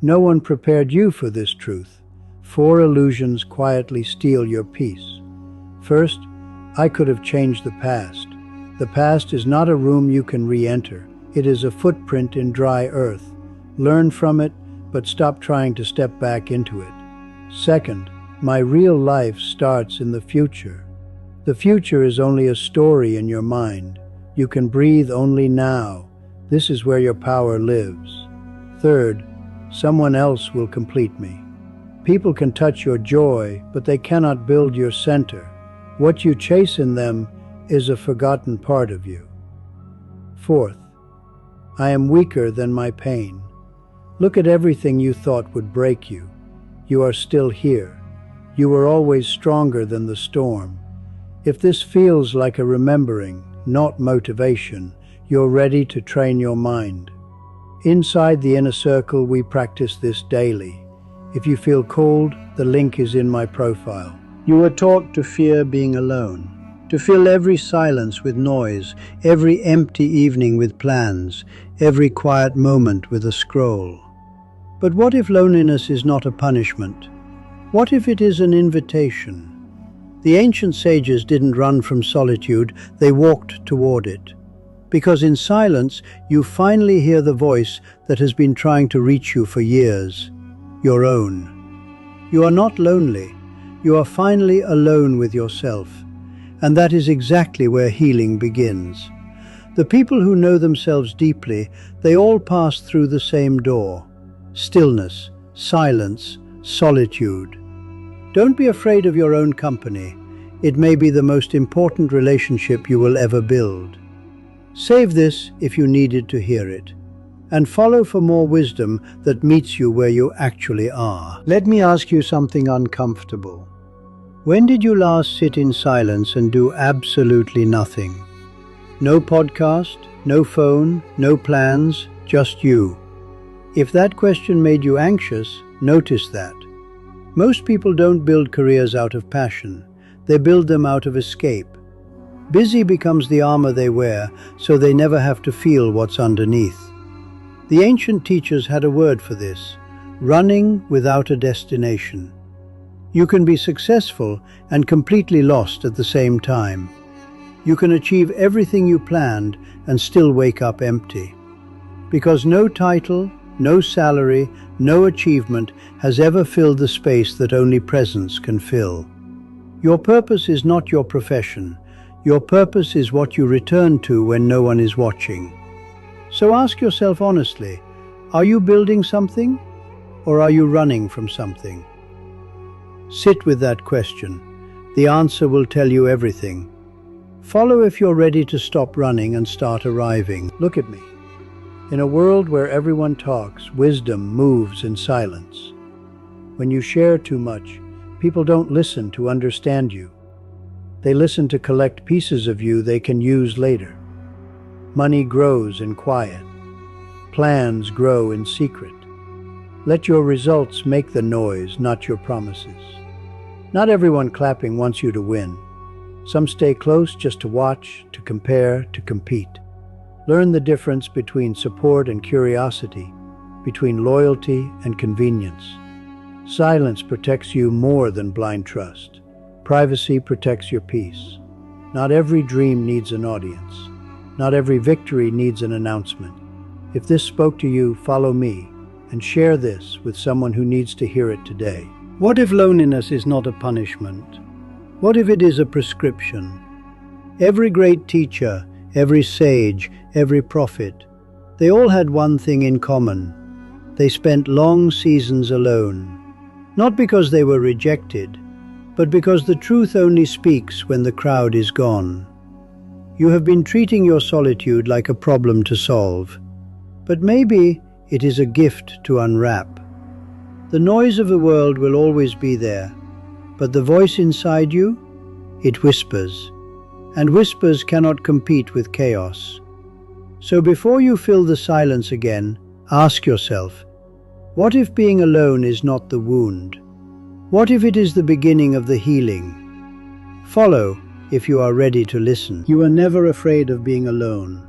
No one prepared you for this truth. 4 illusions quietly steal your peace. First, I could have changed the past. The past is not a room you can re-enter. It is a footprint in dry earth. Learn from it, but stop trying to step back into it. Second, my real life starts in the future. The future is only a story in your mind. You can breathe only now. This is where your power lives. Third, someone else will complete me. People can touch your joy, but they cannot build your center. What you chase in them is a forgotten part of you. Fourth, I am weaker than my pain. Look at everything you thought would break you. You are still here. You were always stronger than the storm. If this feels like a remembering, not motivation, you're ready to train your mind. Inside the inner circle, we practice this daily. If you feel cold, the link is in my profile. You were taught to fear being alone, to fill every silence with noise, every empty evening with plans, every quiet moment with a scroll. But what if loneliness is not a punishment? What if it is an invitation? The ancient sages didn't run from solitude, they walked toward it. Because in silence, you finally hear the voice that has been trying to reach you for years, your own. You are not lonely. You are finally alone with yourself. And that is exactly where healing begins. The people who know themselves deeply, they all pass through the same door. Stillness, silence, solitude. Don't be afraid of your own company. It may be the most important relationship you will ever build. Save this if you needed to hear it, and follow for more wisdom that meets you where you actually are. Let me ask you something uncomfortable. When did you last sit in silence and do absolutely nothing? No podcast, no phone, no plans, just you. If that question made you anxious, notice that. Most people don't build careers out of passion. They build them out of escape. Busy becomes the armor they wear, so they never have to feel what's underneath. The ancient teachers had a word for this: running without a destination. You can be successful and completely lost at the same time. You can achieve everything you planned and still wake up empty. Because no title, no salary, no achievement has ever filled the space that only presence can fill. Your purpose is not your profession. Your purpose is what you return to when no one is watching. So ask yourself honestly, are you building something, or are you running from something? Sit with that question. The answer will tell you everything. Follow if you're ready to stop running and start arriving. Look at me. In a world where everyone talks, wisdom moves in silence. When you share too much, people don't listen to understand you. They listen to collect pieces of you they can use later. Money grows in quiet. Plans grow in secret. Let your results make the noise, not your promises. Not everyone clapping wants you to win. Some stay close just to watch, to compare, to compete. Learn the difference between support and curiosity, between loyalty and convenience. Silence protects you more than blind trust. Privacy protects your peace. Not every dream needs an audience. Not every victory needs an announcement. If this spoke to you, follow me and share this with someone who needs to hear it today. What if loneliness is not a punishment? What if it is a prescription? Every great teacher, every sage, every prophet, they all had one thing in common. They spent long seasons alone. Not because they were rejected, but because the truth only speaks when the crowd is gone. You have been treating your solitude like a problem to solve, but maybe it is a gift to unwrap. The noise of the world will always be there, but the voice inside you, it whispers, and whispers cannot compete with chaos. So before you fill the silence again, ask yourself, what if being alone is not the wound? What if it is the beginning of the healing? Follow if you are ready to listen. You are never afraid of being alone.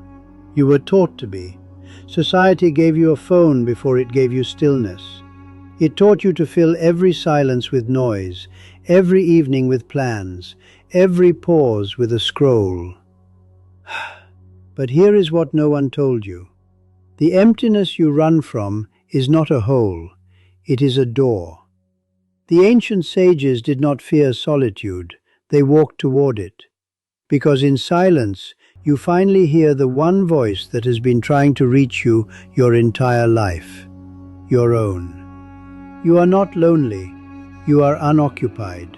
You were taught to be. Society gave you a phone before it gave you stillness. It taught you to fill every silence with noise, every evening with plans, every pause with a scroll. But here is what no one told you. The emptiness you run from is not a hole, it is a door. The ancient sages did not fear solitude, they walked toward it. Because in silence, you finally hear the one voice that has been trying to reach you your entire life, your own. You are not lonely, you are unoccupied.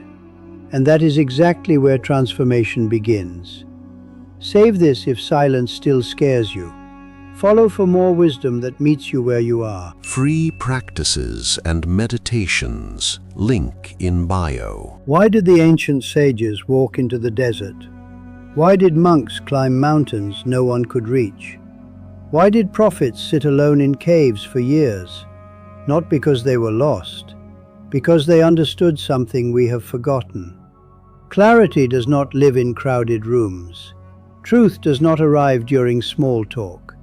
And that is exactly where transformation begins. Save this if silence still scares you. Follow for more wisdom that meets you where you are. Free practices and meditations. Link in bio. Why did the ancient sages walk into the desert? Why did monks climb mountains no one could reach? Why did prophets sit alone in caves for years? Not because they were lost, because they understood something we have forgotten. Clarity does not live in crowded rooms. Truth does not arrive during small talk.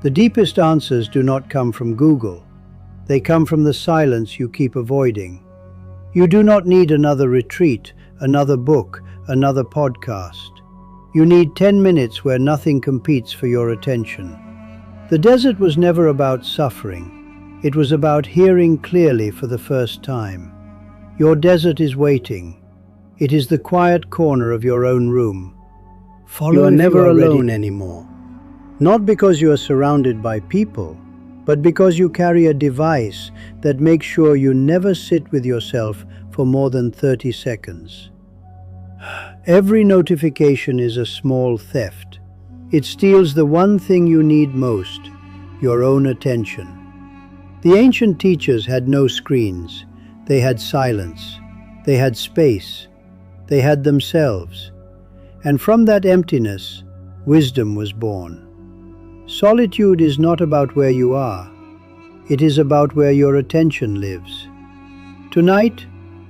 The deepest answers do not come from Google. They come from the silence you keep avoiding. You do not need another retreat, another book, another podcast. You need 10 minutes where nothing competes for your attention. The desert was never about suffering. It was about hearing clearly for the first time. Your desert is waiting. It is the quiet corner of your own room. You are never alone anymore. Not because you are surrounded by people, but because you carry a device that makes sure you never sit with yourself for more than 30 seconds. Every notification is a small theft. It steals the one thing you need most, your own attention. The ancient teachers had no screens. They had silence. They had space. They had themselves. And from that emptiness, wisdom was born. Solitude is not about where you are. It is about where your attention lives. Tonight,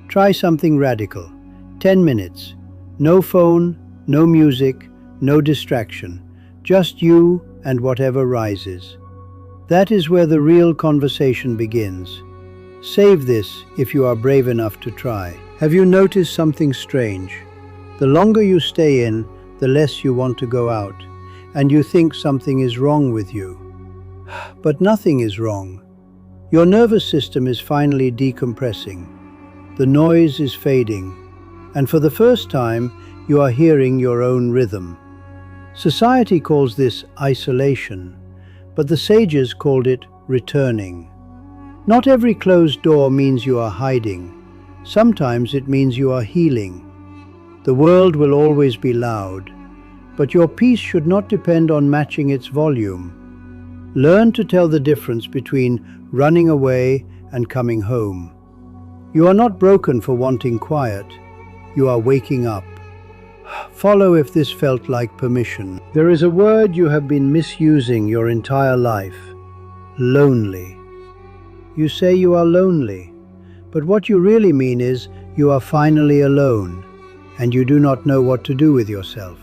try something radical. 10 minutes. No phone, no music, no distraction. Just you and whatever rises. That is where the real conversation begins. Save this if you are brave enough to try. Have you noticed something strange? The longer you stay in, the less you want to go out, and you think something is wrong with you. But nothing is wrong. Your nervous system is finally decompressing. The noise is fading, and for the first time, you are hearing your own rhythm. Society calls this isolation, but the sages called it returning. Not every closed door means you are hiding. Sometimes it means you are healing. The world will always be loud, but your peace should not depend on matching its volume. Learn to tell the difference between running away and coming home. You are not broken for wanting quiet. You are waking up. Follow if this felt like permission. There is a word you have been misusing your entire life. Lonely. You say you are lonely, but what you really mean is you are finally alone, and you do not know what to do with yourself.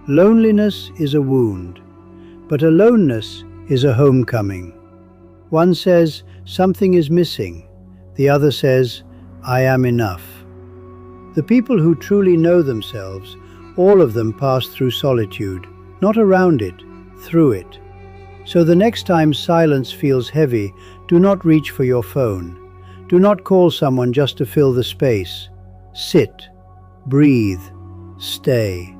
Loneliness is a wound, but aloneness is a homecoming. One says, something is missing. The other says, I am enough. The people who truly know themselves, all of them pass through solitude, not around it, through it. So the next time silence feels heavy, do not reach for your phone. Do not call someone just to fill the space. Sit, breathe, stay.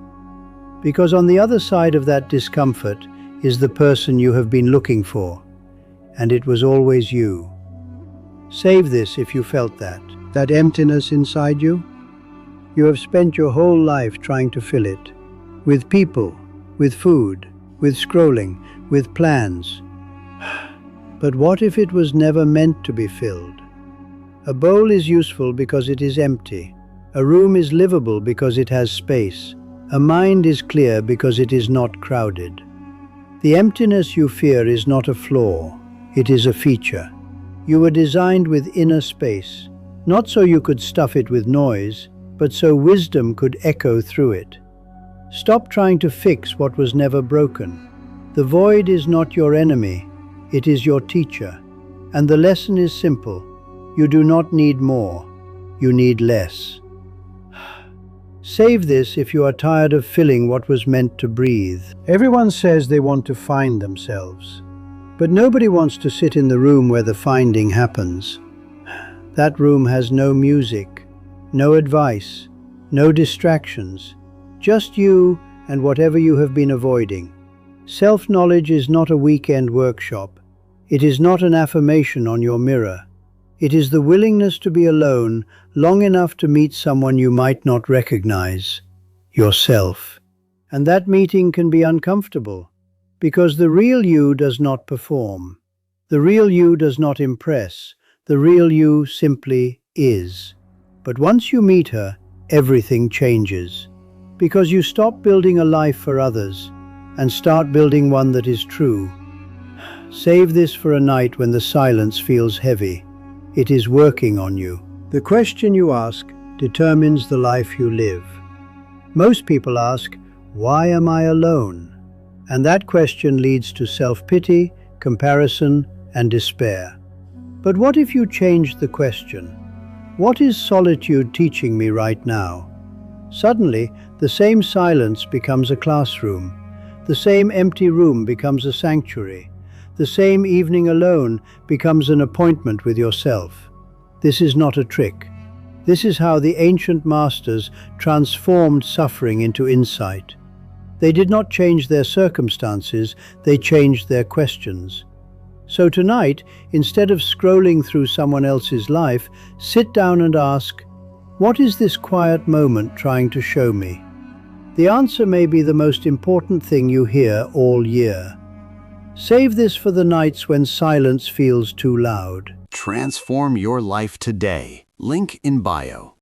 Because on the other side of that discomfort is the person you have been looking for, and it was always you. Save this if you felt that emptiness inside you. You have spent your whole life trying to fill it, with people, with food, with scrolling, with plans. But what if it was never meant to be filled? A bowl is useful because it is empty. A room is livable because it has space. A mind is clear because it is not crowded. The emptiness you fear is not a flaw, it is a feature. You were designed with inner space, not so you could stuff it with noise, but so wisdom could echo through it. Stop trying to fix what was never broken. The void is not your enemy, it is your teacher. And the lesson is simple. You do not need more. You need less. Save this if you are tired of filling what was meant to breathe. Everyone says they want to find themselves, but nobody wants to sit in the room where the finding happens. That room has no music, no advice, no distractions, just you and whatever you have been avoiding. Self-knowledge is not a weekend workshop. It is not an affirmation on your mirror. It is the willingness to be alone long enough to meet someone you might not recognize, yourself. And that meeting can be uncomfortable, because the real you does not perform. The real you does not impress. The real you simply is. But once you meet her, everything changes, because you stop building a life for others and start building one that is true. Save this for a night when the silence feels heavy. It is working on you. The question you ask determines the life you live. Most people ask, "Why am I alone?" And that question leads to self-pity, comparison, and despair. But what if you changed the question? What is solitude teaching me right now? Suddenly, the same silence becomes a classroom. The same empty room becomes a sanctuary. The same evening alone becomes an appointment with yourself. This is not a trick. This is how the ancient masters transformed suffering into insight. They did not change their circumstances, they changed their questions. So tonight, instead of scrolling through someone else's life, sit down and ask, what is this quiet moment trying to show me? The answer may be the most important thing you hear all year. Save this for the nights when silence feels too loud. Transform your life today. Link in bio.